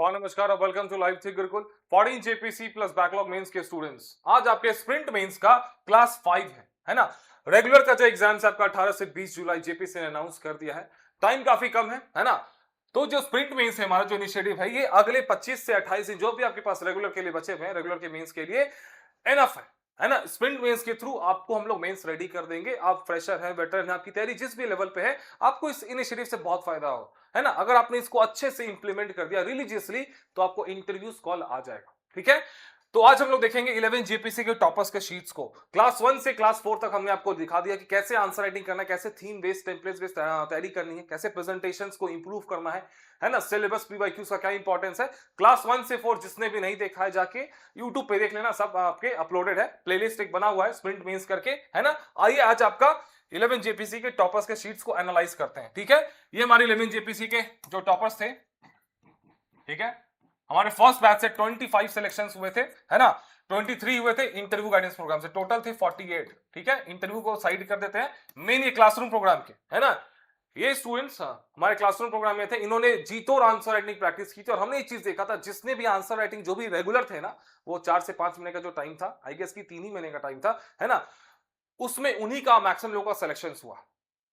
और नमस्कार और welcome to live the Gurukul 14 JPC plus backlog mains के स्टूडेंट्स। आज आपके स्प्रिंट मेंस का क्लास 5 है ना। रेगुलर का जो एग्जाम है आपका 18 से 20 जुलाई जेपीसी ने अनाउंस कर दिया है। टाइम काफी कम है ना। तो जो स्प्रिंट मेंस है हमारा जो इनिशिएटिव है ये अगले 25 से 28 दिन जो भी आपके पास रेगुलर के लिए बचे हुए हैं रेगुलर के मेंस के लिए एनफ है ना। स्प्रिंट मेंस के थ्रू आपको हम लोग मेंस रेडी कर देंगे। आप फ्रेशर हैं वेटरन हैं आपकी तैयारी जिस भी लेवल पे है आपको इस इनिशिएटिव से बहुत फायदा हो है ना। अगर आपने इसको अच्छे से इंप्लीमेंट कर दिया रिलीजियसली तो आपको इंटरव्यूज कॉल आ जाएगा। ठीक है, तो आज हम लोग देखेंगे 11 जेपीसी के टॉपर्स के शीट्स को। क्लास 1 से क्लास 4 तक हमने आपको दिखा दिया कि कैसे आंसर राइटिंग करना है, कैसे थीम बेस्ड टेम्पलेट्स बेस्ड तैयारी करनी है, कैसे प्रेजेंटेशंस को इंप्रूव करना है ना। सिलेबस पीवाईक्यूज का क्या इंपॉर्टेंस है। क्लास 1 से 4 जिसने भी नहीं देखा है जाके यूट्यूब पे देख लेना, सब आपके अपलोडेड है, प्लेलिस्ट एक बना हुआ है स्प्रिंट मेंस करके है ना। आइए आज आपका 11 जेपीसी के टॉपर्स के शीट्स को एनालाइज करते हैं। ठीक है, ये हमारे 11 जेपीसी के जो टॉपर्स थे, ठीक है, हमारे फर्स्ट बैच से 25 सिलेक्शंस हुए थे है ना। 23 हुए थे इंटरव्यू गाइडेंस प्रोग्राम से, टोटल थे 48। ठीक है, इंटरव्यू को साइड कर देते हैं, मेन ये क्लासरूम प्रोग्राम के है ना। ये स्टूडेंट्स हमारे क्लासरूम प्रोग्राम में थे, इन्होंने जीतो और आंसर राइटिंग प्रैक्टिस की थी। और हमने एक चीज देखा था, जिसने भी आंसर राइटिंग जो भी रेगुलर थे ना, वो 4 से 5 महीने का जो टाइम था, आई गेस की 3 ही महीने का टाइम था है ना, उसमें उन्हीं का मैक्सिमम लोगों का सिलेक्शन हुआ।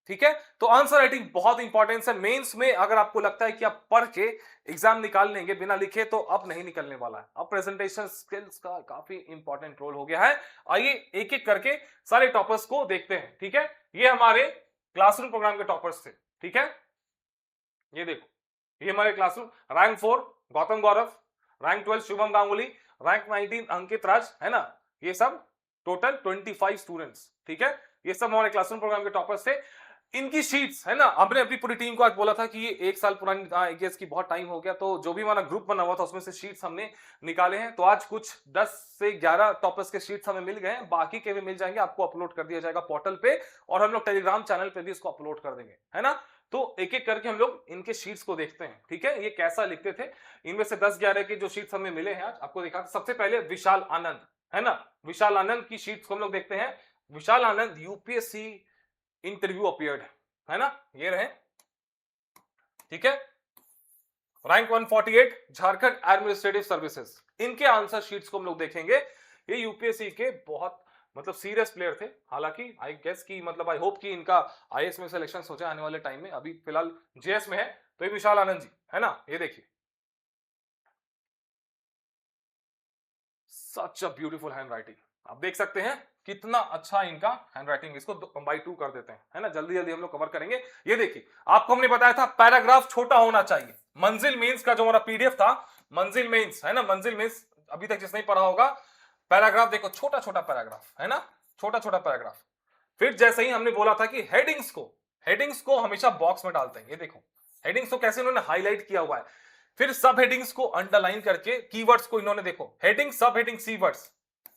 ठीक है, तो आंसर राइटिंग बहुत इंपॉर्टेंट है मेंस में। अगर आपको लगता है कि आप पढ़ के एग्जाम निकाल लेंगे बिना लिखे, तो अब नहीं निकलने वाला है। अब प्रेजेंटेशन स्किल्स का काफी इंपॉर्टेंट रोल हो गया है। आइए एक एक करके सारे टॉपर्स को देखते हैं। ठीक है, ये हमारे क्लासरूम प्रोग्राम के टॉपर्स थे। ठीक है, ये देखो, ये हमारे क्लासरूम रैंक 4 गौतम गौरव, रैंक 12 शुभम गांगुली, रैंक 19 अंकित राज है ना। ये सब टोटल 25 स्टूडेंट्स। ठीक है, ये सब हमारे क्लासरूम प्रोग्राम के टॉपर्स थे। इनकी शीट्स है ना, हमने अपनी पूरी टीम को आज बोला था कि ये 1 साल पुरानी आई गेस की बहुत टाइम हो गया, तो जो भी हमारा ग्रुप बना हुआ था उसमें से शीट्स हमने निकाले हैं। तो आज कुछ 10 से 11 टॉपर्स के शीट्स हमें मिल गए हैं, बाकी के भी मिल जाएंगे, आपको अपलोड कर दिया जाएगा पोर्टल पे, और हम लोग टेलीग्राम चैनल पे भी इसको अपलोड कर देंगे है ना। तो एक एक करके हम लोग इनके शीट्स को देखते हैं। ठीक है, ये कैसा लिखते थे। इनमें से 10-11 के जो शीट्स हमें मिले हैं आज आपको दिखा। सबसे पहले विशाल आनंद है ना, विशाल आनंद की शीट्स को हम लोग देखते हैं। विशाल आनंद यूपीएससी इंटरव्यू अपीयर्ड है ना, ये रहे। ठीक है, रैंक 148 झारखंड एडमिनिस्ट्रेटिव सर्विसेज, इनके आंसर शीट्स को हम लोग देखेंगे। ये यूपीएससी के बहुत मतलब सीरियस प्लेयर थे। हालांकि आई गेस की मतलब आई होप कि इनका आईएएस में सिलेक्शन हो जाए आने वाले टाइम में, अभी फिलहाल जेएस में है। तो ये विशाल आनंद जी है ना, ये देखिए, सच अ ब्यूटीफुल हैंड राइटिंग। आप देख सकते हैं कितना अच्छा इनका हैंड राइटिंग। इसको बाई 2 कर देते हैं है ना, जल्दी जल्दी हम लोग कवर करेंगे। ये देखिए, आपको हमने बताया था पैराग्राफ छोटा होना चाहिए। मंजिल मेंस का जो हमारा पीडीएफ था, मंजिल मेंस है ना, मंजिल मेंस अभी तक जिसने पढ़ा होगा, पैराग्राफ देखो छोटा छोटा पैराग्राफ है ना, छोटा छोटा पैराग्राफ। फिर जैसे ही हमने बोला था कि हेडिंग्स को हमेशा बॉक्स में डालते हैं। ये देखो हेडिंग्स को कैसे इन्होंने हाईलाइट किया हुआ है। फिर सब हेडिंग्स को अंडरलाइन करके कीवर्ड्स को इन्होंने देखो, हेडिंग सब हेडिंग कीवर्ड्स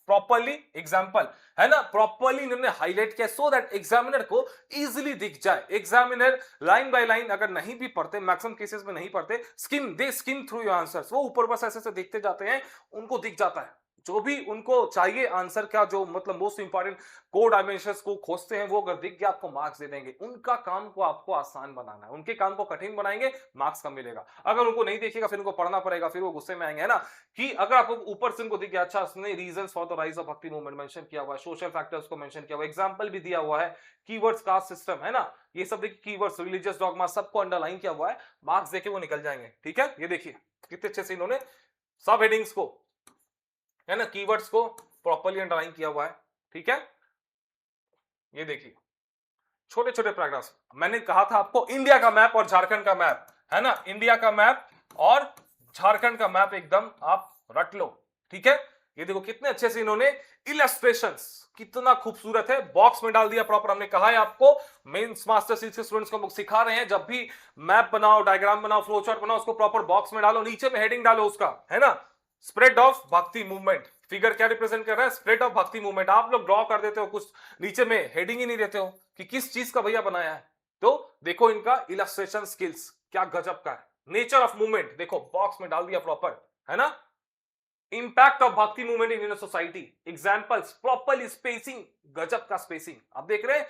प्रॉपर्ली, एग्जांपल है ना, प्रॉपर्ली इन्होंने हाईलाइट किया सो दैट एग्जामिनर को इजीली दिख जाए। एग्जामिनर लाइन बाय लाइन अगर नहीं भी पढ़ते, मैक्सिमम केसेस में नहीं पढ़ते, स्किम थ्रू योर आंसर्स, वो ऊपर बस ऐसे देखते जाते हैं, उनको दिख जाता है जो भी उनको चाहिए आंसर का, जो मतलब मोस्ट इंपॉर्टेंट कोड डायमेंशंस को खोजते हैं, वो अगर दिख गया आपको मार्क्स दे देंगे। उनका काम को आपको आसान बनाना है, उनके काम को कठिन बनाएंगे, मार्क्स कम मिलेगा। अगर उनको नहीं देखेगा फिर उनको पढ़ना पड़ेगा, फिर वो गुस्से में आएंगे है ना। कि अगर आपको ऊपर से उनको दिख गया, अच्छा उसने reasons for the rise of भक्ति मूवमेंट मेंशन किया हुआ है, सोशल फैक्टर्स को मेंशन किया हुआ है, एग्जांपल भी दिया हुआ है, कीवर्ड्स कास्ट सिस्टम है ना, ये सब देखिए, कीवर्ड्स रिलीजियस डॉगमा सबको अंडरलाइन किया हुआ है, मार्क्स देके वो निकल जाएंगे। ठीक है, ये देखिए कितने अच्छे से इन्होंने सब हेडिंग्स को है ना, कीवर्ड्स को प्रॉपर्ली अंडरलाइन किया हुआ है। ठीक है, ये देखिए छोटे छोटे पैराग्राफ्स। मैंने कहा था आपको इंडिया का मैप और झारखंड का मैप है ना, इंडिया का मैप और झारखंड का मैप एकदम आप रट लो। ठीक है, ये देखो कितने अच्छे से इन्होंने इलस्ट्रेशंस, कितना खूबसूरत है, बॉक्स में डाल दिया प्रॉपर। हमने कहा है आपको, मेंस मास्टर सीरीज के स्टूडेंट्स को हम सिखा रहे हैं, जब भी मैप बनाओ, डायग्राम बनाओ, फ्लो चार्ट बनाओ, उसको प्रॉपर बॉक्स में डालो, नीचे में हेडिंग डालो उसका है ना। स्प्रेड ऑफ भक्ति मूवमेंट, फिगर क्या रिप्रेजेंट कर रहा है, स्प्रेड ऑफ भक्ति मूवमेंट। आप लोग ड्रॉ कर देते हो कुछ, नीचे में हेडिंग ही नहीं देते हो कि किस चीज का भैया बनाया है। तो देखो इनका इलस्ट्रेशन स्किल्स क्या गजब का है। नेचर ऑफ मूवमेंट देखो बॉक्स में डाल दिया प्रॉपर है ना। इंपैक्ट ऑफ भक्ति movement in society, examples, properly spacing, गजब का स्पेसिंग। आप देख रहे हैं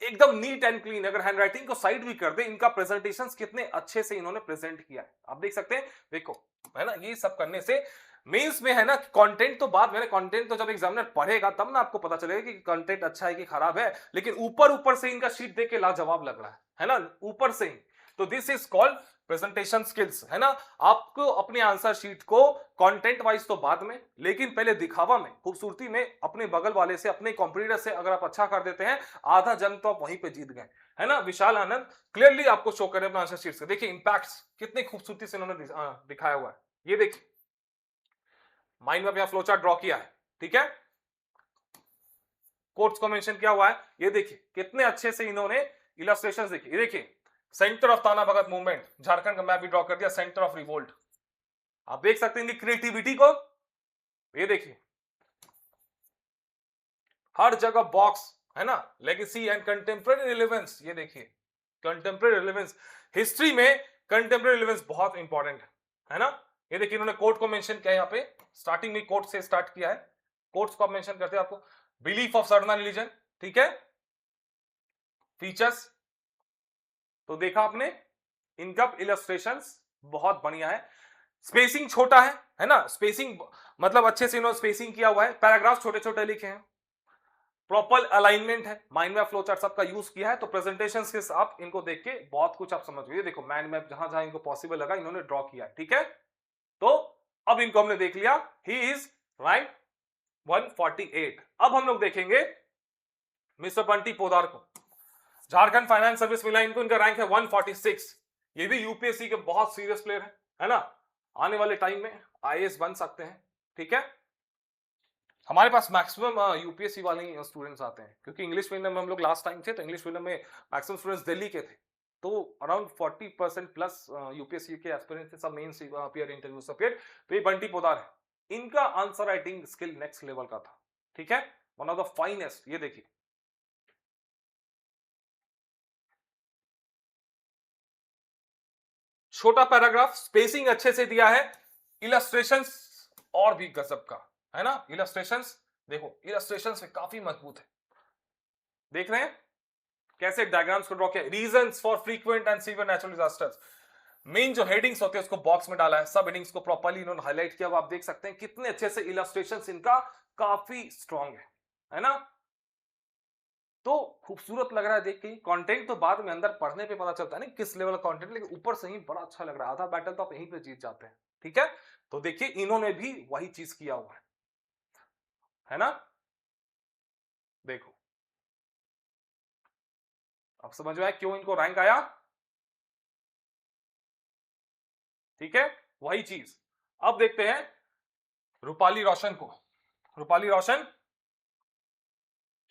एकदम नीट एंड क्लीन। अगर हैंडराइटिंग को साइड भी कर दे, इनका प्रेजेंटेशंस कितने अच्छे से इन्होंने प्रेजेंट किया है, आप देख सकते हैं। देखो, है ना, ये सब करने से मेंस में, है ना, कंटेंट तो बाद में, कंटेंट तो जब एग्जामिनर पढ़ेगा तब ना आपको पता चलेगा कि कंटेंट अच्छा है कि खराब है, लेकिन ऊपर ऊपर से इनका शीट देख के लाजवाब लग रहा है ना, ऊपर से ही। तो this is called presentation skills, है ना। आपको अपने आंसर शीट को कंटेंट वाइज तो बाद में, लेकिन पहले दिखावा में, खूबसूरती में, अपने बगल वाले से, अपने कॉम्पिटिटर से अगर आप अच्छा कर देते हैं, आधा जंग तो आप वहीं पे जीत गए, है ना। विशाल आनंद क्लियरली आपको शो करें अपना आंसर शीट से। देखिए इंपैक्ट्स कितनी खूबसूरती से उन्होंने दिखाया हुआ है। ये देखिए माइंड मैप या फ्लो चार्ट ड्रॉ किया है, ठीक है, कोट्स को मेंशन किया हुआ है। ये देखिए कितने अच्छे से इन्होंने इलस्ट्रेशंस देखिए। ये देखिए सेंटर ऑफ ताना भगत मूवमेंट, झारखंड का मैप भी ड्रॉ कर दिया, सेंटर ऑफ रिवोल्ट। आप देख सकते हैं इनकी क्रिएटिविटी को। ये देखिए हर जगह बॉक्स, है ना, लेगेसी एंड कंटेम्प्रेरी रिलेवेंस। ये देखिए कंटेम्प्रेरी रिलेवेंस, हिस्ट्री में कंटेम्प्रेरी रिलेवेंस बहुत इंपॉर्टेंट है ना। ये देखिए इन्होंने कोट को मेंशन किया है, यहाँ पे स्टार्टिंग में कोट से स्टार्ट किया है। कोट्स को आप मेंशन करते हैं, आपको बिलीफ ऑफ सर्टन रिलीजन, ठीक है, फीचर्स तो देखा आपने, इनका इलस्ट्रेशंस बहुत बढ़िया है। स्पेसिंग छोटा है ना, स्पेसिंग मतलब अच्छे से इन्होंने स्पेसिंग किया हुआ है, पैराग्राफ छोटे छोटे लिखे हैं, प्रॉपर अलाइनमेंट है, माइंड मैप फ्लो चार्ट सबका यूज किया है। तो प्रेजेंटेशन के आप इनको देख के बहुत कुछ आप समझ गए। देखो माइंड मैप जहां जहां इनको पॉसिबल लगा इन्होंने ड्रॉ किया है, ठीक है। तो अब इनको हमने देख लिया, ही इज रैंक 148। अब हम लोग देखेंगे मिस्टर बंटी पोदार को, झारखंड फाइनेंस सर्विस मिला इनको, इनका रैंक है 146। ये भी यूपीएससी के बहुत सीरियस प्लेयर है ना, आने वाले टाइम में आईएएस बन सकते हैं, ठीक है। हमारे पास मैक्सिमम यूपीएससी वाले स्टूडेंट्स आते हैं, क्योंकि इंग्लिश मीडियम में हम लोग लास्ट टाइम थे, तो इंग्लिश मीडियम में मैक्सिमम स्टूडेंट्स दिल्ली के थे, तो अराउंड 40% प्लस यूपीएससी के एस्पिरेंट्स थे, सब मेंस अपीयर, इंटरव्यूज अपीयर। तो ये बंटी पोदार है, इनका answer writing skill next level का था, ठीक है, वन ऑफ द फाइनेस्ट। ये देखिए छोटा पैराग्राफ, स्पेसिंग अच्छे से दिया है, इलस्ट्रेशंस और भी गजब का, है ना। इलस्ट्रेशंस देखो, इलस्ट्रेशंस में काफी मजबूत है, देख रहे हैं कैसे डायग्राम्स को ड्रॉ किया। Reasons for frequent and severe natural disasters, main जो हेडिंग्स होते हैं उसको बॉक्स में डाला है, सब हेडिंग्स को प्रॉपर्ली इन्होंने हाईलाइट किया। आप देख सकते हैं कितने अच्छे से इलस्ट्रेशंस इनका काफी स्ट्रांग है ना। तो खूबसूरत लग रहा है देख के। कंटेंट तो बाद में अंदर पढ़ने पे पता चलता है ना किस लेवल का कंटेंट, लेकिन ऊपर से ही बड़ा अच्छा लग रहा है। आधा बैटल तो आप यहीं पे जीत जाते हैं, ठीक है। तो देखिए इन्होंने भी वही चीज किया हुआ है ना। देखो अब समझ में आया क्यों इनको रैंक आया, ठीक है, वही चीज। अब देखते हैं रूपाली रोशन को। रूपाली रोशन,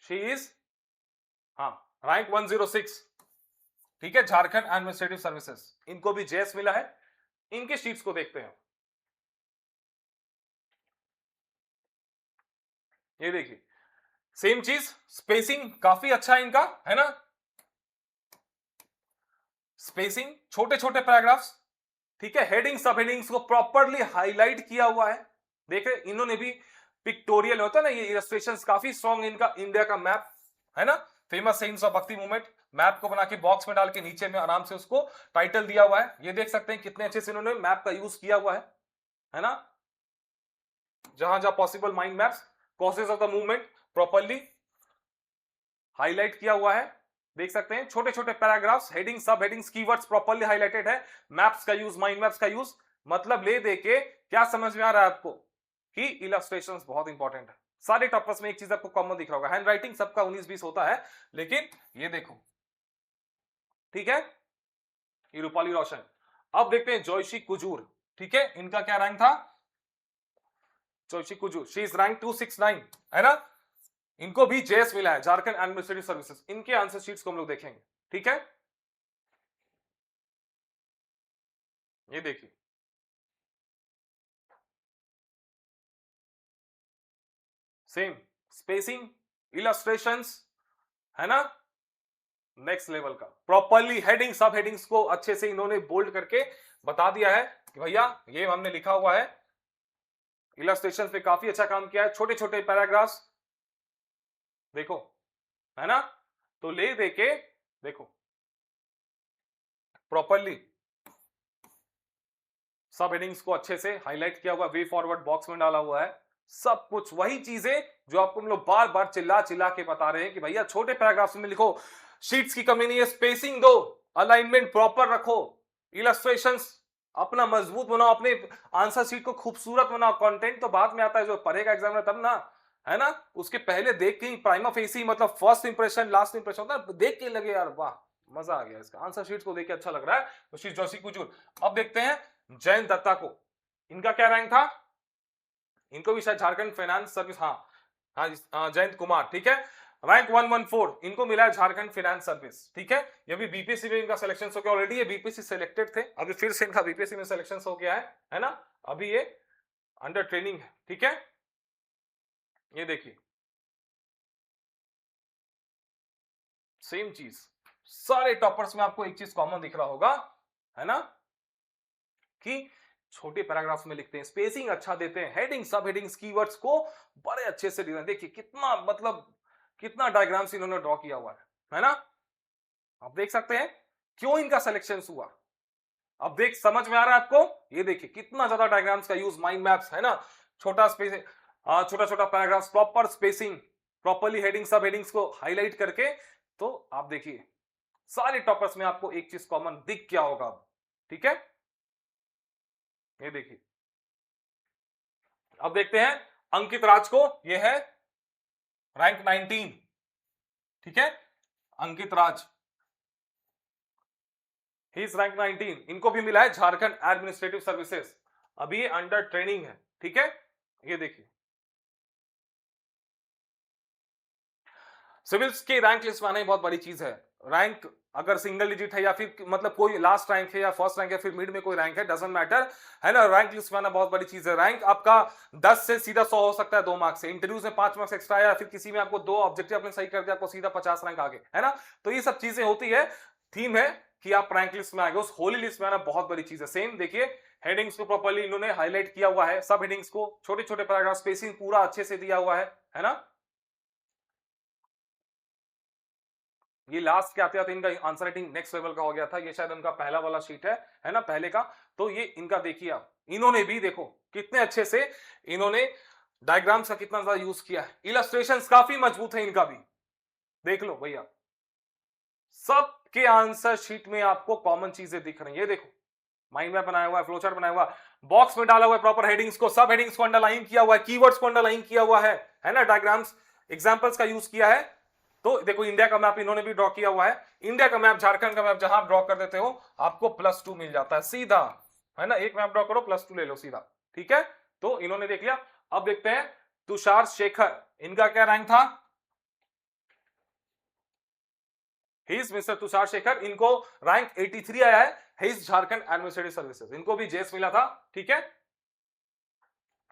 शी इज, हाँ, रैंक 106, ठीक है, झारखंड एडमिनिस्ट्रेटिव सर्विसेज, इनको भी जेएस मिला है। इनके शीट्स को देखते हैं। ये देखिए सेम चीज, स्पेसिंग काफी अच्छा है इनका, है ना, स्पेसिंग, छोटे छोटे पैराग्राफ्स, ठीक है, हेडिंग सब हेडिंग्स को प्रॉपरली हाईलाइट किया हुआ है। देख रहे इन्होंने भी पिक्टोरियल होता है ना, ये इलस्ट्रेशंस काफी स्ट्रॉन्ग इनका। इंडिया का मैप, है ना, फेमस सेंट्स ऑफ भक्ति मूवमेंट, मैप को बना के बॉक्स में डाल के नीचे में आराम से उसको टाइटल दिया हुआ है। ये देख सकते हैं कितने अच्छे से इन्होंने मैप का यूज किया हुआ है ना, जहां जहां possible mind maps, causes of the movement properly highlight किया हुआ है। देख सकते हैं छोटे छोटे पैराग्राफ्स, हेडिंग, सब हेडिंग्स, कीवर्ड्स प्रॉपरली हाईलाइटेड है। मैप्स का यूज, माइंड मैप्स का यूज, मतलब ले दे के क्या समझ में आ रहा है आपको कि इलस्ट्रेशंस बहुत इंपॉर्टेंट है। सारे टॉपर्स में एक चीज आपको कॉमन दिख रहा होगा, हैंड राइटिंग सबका 19-20 होता है, लेकिन ये देखो, ठीक है, ये रूपाली रोशन। अब देखते हैं जॉयशी कुजूर, ठीक है, इनका क्या रैंक था, जॉयशी कुजूर, शी इज रैंक 269, है ना। इनको भी जेएस मिला है, झारखंड एडमिनिस्ट्रेटिव सर्विसेज। इनके आंसर शीट्स को हम लोग देखेंगे, ठीक है। ये देखिए सेम स्पेसिंग, इलस्ट्रेशंस, है ना, नेक्स्ट लेवल का। प्रॉपरली हेडिंग, सब हेडिंग्स को अच्छे से इन्होंने बोल्ड करके बता दिया है कि भैया ये हमने लिखा हुआ है। इलस्ट्रेशन पे काफी अच्छा काम किया है, छोटे छोटे पैराग्राफ्स देखो, है ना, तो ले देके देखो प्रॉपरली सब हेडिंग्स को अच्छे से हाईलाइट किया हुआ, वे फॉरवर्ड बॉक्स में डाला हुआ है, सब कुछ वही चीजें जो आपको हम लोग बार बार चिल्ला चिल्ला के बता रहे हैं कि भैया छोटे पैराग्राफ्स में लिखो, शीट्स की कमी नहीं है, स्पेसिंग दो, अलाइनमेंट प्रॉपर रखो, इलस्ट्रेशंस अपना मजबूत बनाओ, अपने आंसर शीट को खूबसूरत बनाओ। कंटेंट तो बाद में आता है, जो पढ़ेगा एग्जामिनर तब ना, है ना, उसके पहले देख के ही प्राइमा फेसी मतलब फर्स्ट इंप्रेशन लास्ट इंप्रेशन होता है, देख के लगे यार वाह मजा आ गया, इसका आंसर शीट को देख के अच्छा लग रहा है, तो शीट जोशी कुजूर। अब देखते हैं जयंत दत्ता को, इनका क्या रैंक था, इनको भी शायद झारखंड फाइनेंस सर्विस, हाँ जयंत कुमार, ठीक है, रैंक 114 इनको मिला है झारखंड फाइनेंस सर्विस, ठीक है। ये भी बीपीएससी में इनका सिलेक्शन हो गया, ऑलरेडी ये बीपीएससी सिलेक्टेड थे, अभी फिर से इनका बीपीएससी में सिलेक्शन हो गया है ना, अभी ये अंडर ट्रेनिंग है, ठीक है। ये देखिए सेम चीज, सारे टॉपर्स में आपको एक चीज कॉमन दिख रहा होगा, है ना, कि छोटे पैराग्राफ्स में लिखते हैं, स्पेसिंग अच्छा देते हैं, हेडिंग सब हेडिंग्स कीवर्ड्स को बड़े अच्छे से डिजाइन, देखिए कितना मतलब कितना डायग्राम्स इन्होंने ड्रॉ किया हुआ है ना, आप देख सकते हैं क्यों इनका सिलेक्शन हुआ, अब देख समझ में आ रहा है आपको, ये देखिए कितना ज्यादा डायग्राम्स का यूज, माइंड मैप्स, है ना, छोटा स्पेस, छोटा छोटा paragraphs, proper spacing, properly heading सब हेडिंग्स को हाईलाइट करके, तो आप देखिए सारे टॉपर्स में आपको एक चीज कॉमन दिख क्या होगा, ठीक है। ये देखिए अब देखते हैं अंकित राज को, ये है रैंक 19, ठीक है, अंकित राज ही इज रैंक 19, इनको भी मिला है झारखंड एडमिनिस्ट्रेटिव सर्विसेज, अभी ये अंडर ट्रेनिंग है, ठीक है। ये देखिए सिविल्स के रैंक लिस्ट में आना बहुत बड़ी चीज है, रैंक अगर सिंगल डिजिट है या फिर मतलब कोई लास्ट रैंक है या फर्स्ट रैंक है फिर मिड में कोई रैंक है, डजंट मैटर, है ना, रैंक लिस्ट में आना बहुत बड़ी चीज है। रैंक आपका 10 से सीधा 100 हो सकता है 2 मार्क्स से, इंटरव्यूज में 5 मार्क्स एक्स्ट्रा या फिर किसी में आपको 2 ऑब्जेक्टिव आपने सही कर दिया, आपको सीधा 50 रैंक आगे, है ना, तो ये सब चीजें होती है, थीम है कि आप रैंक लिस्ट में आगे, उस होली लिस्ट में आना बहुत बड़ी चीज है। सेम देखिए हेडिंग्स को प्रॉपर्ली इन्होंने हाईलाइट किया हुआ है, सब हेडिंग्स को छोटे छोटे पैराग्राफ, स्पेसिंग पूरा अच्छे से दिया हुआ है ना। ये लास्ट के आते आते इनका आंसर राइटिंग नेक्स्ट लेवल का हो गया था, ये शायद उनका पहला वाला शीट है ना, पहले का, तो ये इनका देखिए आप, इन्होंने भी देखो कितने अच्छे से इन्होंने डायग्राम्स का कितना ज्यादा यूज किया है, इलस्ट्रेशंस काफी मजबूत है इनका भी, देख लो भैया सबके आंसर शीट में आपको कॉमन चीजें दिख रही है, ये देखो माइंड मैप बनाया हुआ है, फ्लोचार्ट बनाया हुआ है, बॉक्स में डाला हुआ है प्रॉपर हेडिंग्स को, सब हेडिंग्स को अंडरलाइन किया हुआ है, कीवर्ड्स को अंडरलाइन किया हुआ है ना, डायग्राम्स एग्जांपल्स का यूज किया है। तो देखो इंडिया का मैप इन्होंने भी ड्रॉ किया हुआ है, इंडिया का मैप, झारखंड का मैप, जहां आप ड्रॉ कर देते हो आपको +2 मिल जाता है सीधा, है ना, एक मैप ड्रॉ करो +2 ले लो सीधा, ठीक है। तो इन्होंने देख लिया। अब देखते हैं तुषार शेखर, इनका क्या रैंक था, मिस्टर तुषार शेखर, इनको रैंक 83 आया है, हिज झारखंड एडमिनिस्ट्रेटिव सर्विसेज, इनको भी जेएस मिला था, ठीक है।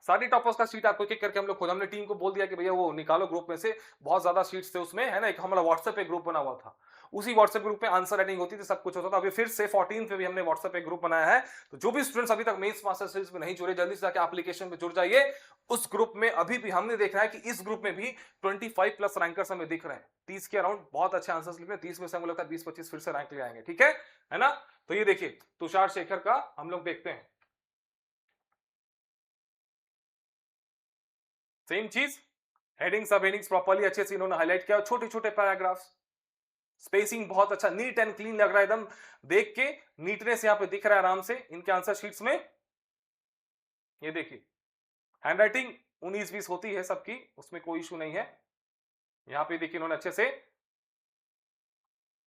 सारी टॉपर्स का सीट आपको एक एक करके हम लोग खुद, हमने टीम को बोल दिया कि भैया वो निकालो ग्रुप में से, बहुत ज्यादा सीट्स थे उसमें, है ना, एक हमारा व्हाट्सएप पे ग्रुप बना हुआ था, उसी व्हाट्सएप ग्रुप में आंसर राइटिंग होती थी, सब कुछ होता था। अभी फिर से 14 पे भी हमने व्हाट्सएप पे ग्रुप बनाया है, तो जो भी स्टूडेंट्स अभी तक मेंस मास्टर सीरीज में नहीं जुड़े, जल्दी से जाकर एप्लीकेशन पे जुड़ जाइए उस ग्रुप में। अभी भी हमने देखा है कि इस ग्रुप में भी 25+ रैंकर्स हमें दिख रहे हैं, 30 के अराउंड बहुत अच्छे आंसर्स लिख रहे हैं, 30 में से हमें लगता है 20-25 फिर से रैंक ले आएंगे, ठीक है ना। तो ये देखिए तुषार शेखर का हम लोग देखते हैं, सेम चीज, हेडिंग सब हेडिंग्स प्रॉपर्ली अच्छे से इन्होंने हाईलाइट किया, छोटे छोटे पैराग्राफ्स, स्पेसिंग बहुत अच्छा, नीट एंड क्लीन लग रहा है एकदम, देख के नीटनेस यहां पे दिख रहा है आराम से इनके आंसर शीट्स में। ये देखिए हैंडराइटिंग 19-20 होती है सबकी, उसमें कोई इशू नहीं है, यहां पे देखिए इन्होंने अच्छे से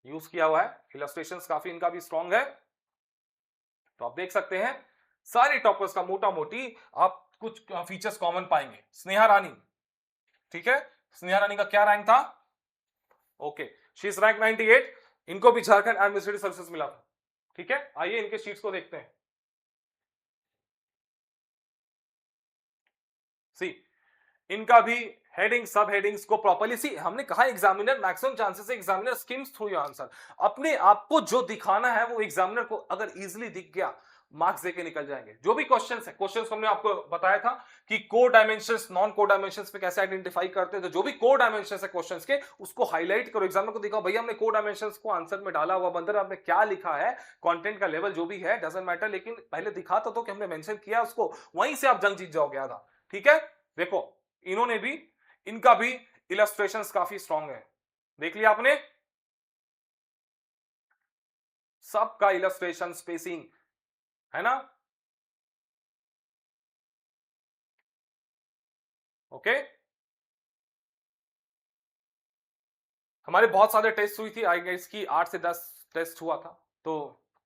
यूज किया हुआ है, इलस्ट्रेशंस काफी इनका भी स्ट्रॉन्ग है, तो आप देख सकते हैं सारे टॉपर्स का मोटा मोटी आप कुछ फीचर्स कॉमन पाएंगे। स्नेहा रानी, ठीक है, स्नेहा रानी का क्या रैंक था, ओके शी इज रैंक 98, इनको भी झारखंड एडमिनिस्ट्रेटिव सर्विसेज मिला था, ठीक है। आइए इनके शीट्स को देखते हैं, सी इनका भी हेडिंग सब हेडिंग्स को प्रॉपर्ली, सी हमने कहा एग्जामिनर मैक्सिमम चांसेस है examiner schemes through your answer, अपने आप को जो दिखाना है वो एग्जामिनर को अगर इजीली दिख गया मार्क्स देके निकल जाएंगे। जो भी क्वेश्चंस है, क्वेश्चंस हमने आपको बताया था कि core dimensions non core dimensions पे कैसे आइडेंटिफाई करते हैं। तो जो भी कोर डायमेंशंस है क्वेश्चंस के, उसको हाईलाइट करो, एग्जामिनर को दिखाओ भैया हमने कोर डायमेंशंस को आंसर में डाला हुआ, बंदर आपने क्या लिखा है, कंटेंट का लेवल जो भी है डजंट मैटर, लेकिन पहले दिखा तो कि हमने मेंशन किया उसको, वहीं से आप जंग जीत जाओगे आधा। ठीक है, देखो इन्होंने भी, इनका भी इलस्ट्रेशंस काफी स्ट्रांग है, देख लिया आपने, सबका इलस्ट्रेशन स्पेसिंग है ना। ओके, हमारे बहुत सारे टेस्ट हुई थी, आई गेस की 8 से 10 टेस्ट हुआ था। तो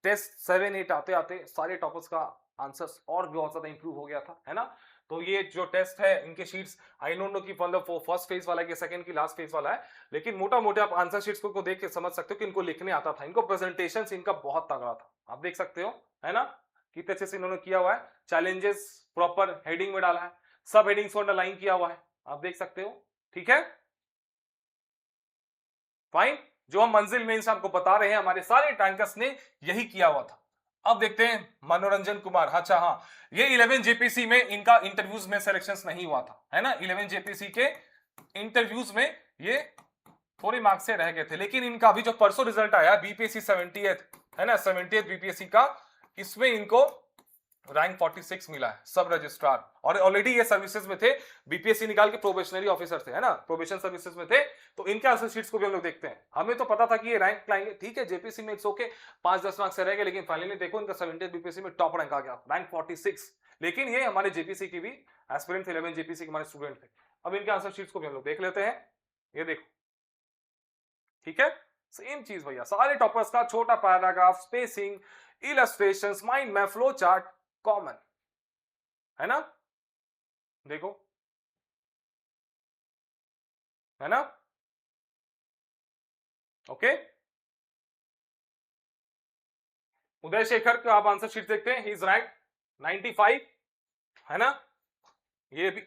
टेस्ट 7 8 आते आते सारे टॉपर्स का आंसर्स और भी बहुत ज्यादा इंप्रूव हो गया था, है ना। तो ये जो टेस्ट है इनके शीट्स, आई डोंट नो कि मतलब वो फर्स्ट फेज वाला है कि सेकंड की लास्ट फेज वाला है, लेकिन मोटा मोटे आप आंसर शीट्स को देख के समझ सकते हो कि इनको लिखने आता था, इनको प्रेजेंटेशन इनका बहुत तगड़ा था, आप देख सकते हो, है ना, कितने अच्छे से इन्होंने किया हुआ है। चैलेंजेस प्रॉपर हेडिंग में डाला है, सब हेडिंग्स को अंडरलाइन किया हुआ है, आप देख सकते हो। ठीक है, फाइन। जो हम मंजिल में आपको बता रहे हैं, हमारे सारे टैंकर्स ने यही किया हुआ था। अब देखते हैं मनोरंजन कुमार, अच्छा हाँ, ये 11 जेपीसी में इनका इंटरव्यूज में सिलेक्शंस नहीं हुआ था, है ना। 11 जेपीसी के इंटरव्यूज में ये थोड़े मार्क्स से रह गए थे, लेकिन इनका अभी जो परसों रिजल्ट आया बीपीएससी 70th, है ना, 70th बीपीएससी का, इसमें इनको रैंक 46 मिला है, सब रजिस्ट्रार, और ऑलरेडी ये सर्विसेज में थे, बीपीएससी निकाल के प्रोबेशनरी ऑफिसर थे, है ना, प्रोबेशन सर्विसेज में थे। तो इनके आंसर शीट्स को भी हम लोग देखते हैं, हमें तो पता था कि ये रैंक लाएंगे, ठीक है, जेपीसी में इट्स ओके, 5-10 मार्क्स से रह गए, लेकिन फाइनली देखो इनका 70th बीपीएससी में टॉप रैंक आ गया, रैंक 46। लेकिन ये हमारे जेपीसी की भी एस्पिरेंट 11 जेपीसी के हमारे स्टूडेंट थे। अब इनके आंसर शीट्स को भी हम लोग देख लेते हैं, ये देखो, ठीक है, सेम चीज भैया, सारे टॉपर्स का छोटा paragraph, spacing, illustrations, mind map, flow chart common, है ना, देखो, है ना। ओके, उदय शेखर का आप आंसर शीट देखते हैं, ही इज रैंक 95, है ना, ये भी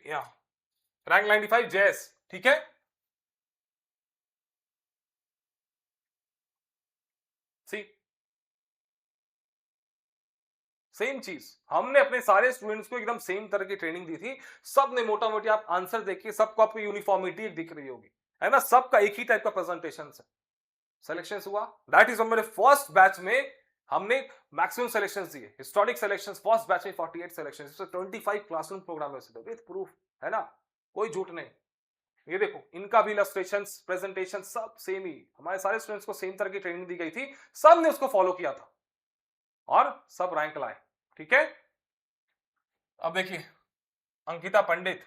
रैंक 95 जेएस, ठीक है। सी सेम चीज, हमने अपने सारे स्टूडेंट्स को एकदम सेम तरह की ट्रेनिंग दी थी, सब ने मोटा मोटी, आप आंसर देखिए, सबको आपको यूनिफॉर्मिटी दिख रही होगी, है ना, सबका एक ही टाइप का प्रेजेंटेशन है। सिलेक्शन हुआ, दैट इज हमारे फर्स्ट बैच में हमने मैक्सिमम सिलेक्शंस दिए, हिस्टोरिक सिलेक्शंस फर्स्ट बैच में 48 selections, 25 classroom programme with proof, है ना, कोई झूठ नहीं। ये देखो इनका भी इलस्ट्रेशंस, प्रेजेंटेशन सब सेम ही, हमारे सारे स्टूडेंट्स को सेम तरह की ट्रेनिंग दी गई थी, सब ने उसको फॉलो किया था और सब रैंक लाए। ठीक है, अब देखिए अंकिता पंडित,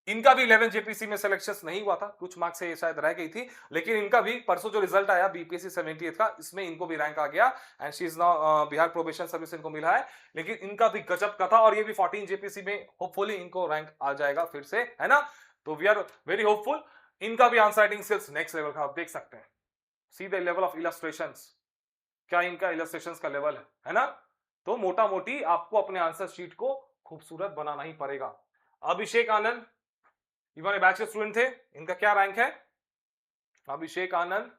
इनका भी 11 जेपीसी में सिलेक्शंस नहीं हुआ था, कुछ मार्क्स से शायद रह गई थी, लेकिन इनका भी परसों जो रिजल्ट आया बीपीएससी 70th का, इसमें इनको भी रैंक आ गया, and she is now Bihar probation service इनको मिला है, लेकिन इनका भी गजब का था, और ये भी 14 जेपीसी में होपफुली इनको रैंक आ जाएगा फिर से, है ना। तो वी आर वेरी होपफुल, इनका भी answer writing skills next level का, आप देख सकते हैं, see the level of illustrations, क्या इनका इलस्ट्रेशंस का लेवल है ना। तो मोटा मोटी आपको अपने आंसर शीट को खूबसूरत बनाना ही पड़ेगा। अभिषेक आनंद, इवन बैच के स्टूडेंट थे, इनका क्या रैंक है, अभिषेक आनंद,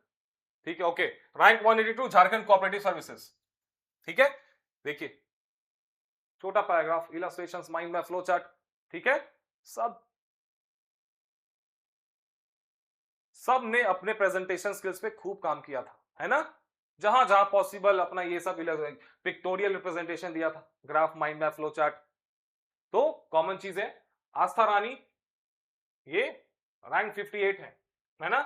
ठीक है, okay, rank 182 Jharkhand cooperative services, ठीक है, देखिए छोटा paragraph, illustrations, mind map, flow chart, ठीक है, सब ने अपने प्रेजेंटेशन स्किल्स पे खूब काम किया था, है ना, जहां जहां पॉसिबल अपना ये सब पिक्टोरियल रिप्रेजेंटेशन दिया था, graph, mind map, flow chart. तो कॉमन चीज है, आस्था रानी, ये रैंक 58 है ना,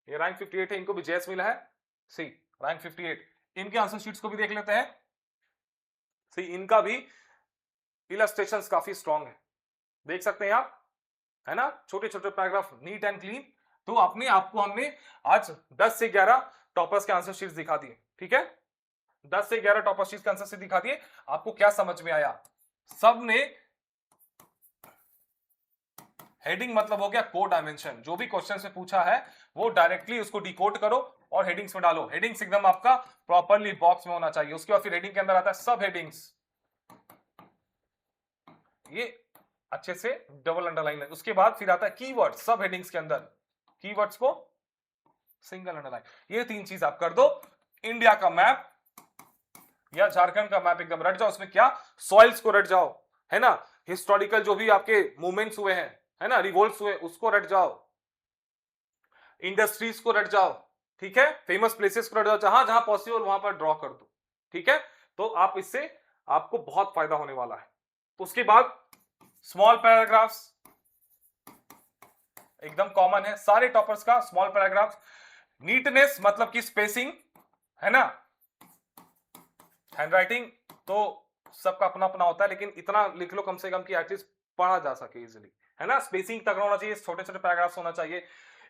ये रैंक 58 है, इनको भी जेएस मिला है, सी रैंक 58। इनके आंसर शीट्स को भी देख लेते हैं, सी इनका भी इलस्ट्रेशंस काफी स्ट्रांग है, देख सकते हैं आप, है ना, छोटे छोटे पैराग्राफ, नीट एंड क्लीन। तो अपने आपको हमने आज 10 से 11 टॉपर्स के आंसर शीट्स दिखा दिए, ठीक है, 10 से 11 टॉपर शीट्स के आंसर शीट दिखा दिए। आपको क्या समझ में आया, सब ने हेडिंग मतलब हो गया कोड डायमेंशन, जो भी क्वेश्चन से पूछा है वो डायरेक्टली उसको डिकोड करो और हेडिंग्स में डालो, हेडिंग्स एकदम आपका प्रॉपरली बॉक्स में होना चाहिए। उसके बाद फिर हेडिंग के अंदर आता है सब हेडिंग्स, ये अच्छे से डबल अंडरलाइन है। उसके बाद फिर आता है कीवर्ड, सब हेडिंग्स के अंदर कीवर्ड्स को सिंगल अंडरलाइन, ये तीन चीज आप कर दो। इंडिया का मैप, या झारखंड का मैप एकदम रट जाओ, उसमें क्या सॉइल्स को रट जाओ, है ना, हिस्टोरिकल जो भी आपके मूवमेंट्स हुए हैं, है ना, रिवोल्ट्स हुए उसको रट जाओ, इंडस्ट्रीज को रट जाओ, ठीक है, फेमस प्लेसेस को रट जाओ, जहां जहां पॉसिबल वहां पर ड्रॉ कर दो, ठीक है। तो आप इससे आपको बहुत फायदा होने वाला है। उसके बाद स्मॉल पैराग्राफ्स एकदम कॉमन है सारे टॉपर्स का, स्मॉल पैराग्राफ्स। नीटनेस मतलब कि स्पेसिंग, है ना, हैंडराइटिंग तो सबका अपना अपना होता है, लेकिन इतना लिख लो कम से कम कि एटलीस्ट पढ़ा जा सके इजीली, है ना। स्पेसिंग तगड़ा होना चाहिए, छोटे छोटे पैराग्राफ्स होना चाहिए,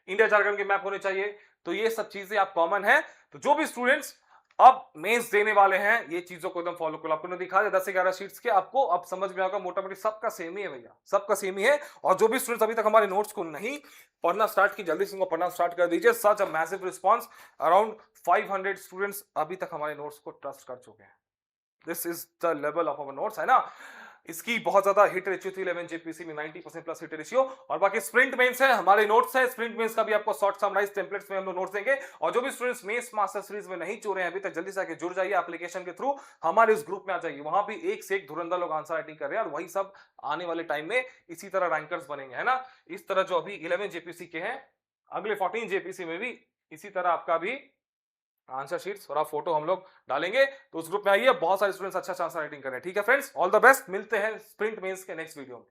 इंडिया झारखंड के मैप होने चाहिए। तो ये सब चीजें आप कॉमन है। तो जो भी स्टूडेंट्स अब मेंस देने वाले हैं ये चीजों को एकदम फॉलो करो। आपको दिखा दिया 10 से 11 शीट्स के, आपको अब समझ में आएगा मोटा मोटी सबका सेम ही है भैया, सबका सेम ही है। और जो भी स्टूडेंट्स अभी तक हमारे नोट्स को नहीं पढ़ना स्टार्ट की, जल्दी से उनको पढ़ना स्टार्ट कर दीजिए। Such a massive response, around 500 students अभी तक हमारे नोट्स को ट्रस्ट कर चुके हैं। This is the level of our notes, है ना। इसकी बहुत ज्यादा हिट रेशियो थी 11 जेपीसी में, 90% प्लस हिट रेशियो। और बाकी स्प्रिंट मेंस है, हमारे नोट्स है, स्प्रिंट मेंस का भी आपको शॉर्ट समराइज टेम्पलेट्स में हम लोग नोट्स देंगे। और जो भी स्टूडेंट्स मेंस मास्टर सीरीज में नहीं जुड़े हैं अभी तक, जल्दी से आके जुड़ जाइए एप्लीकेशन के थ्रू, हमारे इस ग्रुप में आ जाइए। वहां भी एक से एक धुरंधर लोग आंसर राइटिंग कर रहे हैं, और वही सब आने वाले टाइम में इसी तरह रैंकर्स बनेंगे, है ना। इस तरह जो अभी 11 जेपीसी के हैं, अगले 14 जेपीसी में भी इसी तरह आपका भी आंसर शीट्स और आप फोटो हम लोग डालेंगे। तो उस ग्रुप में आइए, बहुत सारे स्टूडेंट्स अच्छा आंसर राइटिंग कर रहे हैं। ठीक है फ्रेंड्स, ऑल द बेस्ट, मिलते हैं स्प्रिंट मेंस के नेक्स्ट वीडियो में।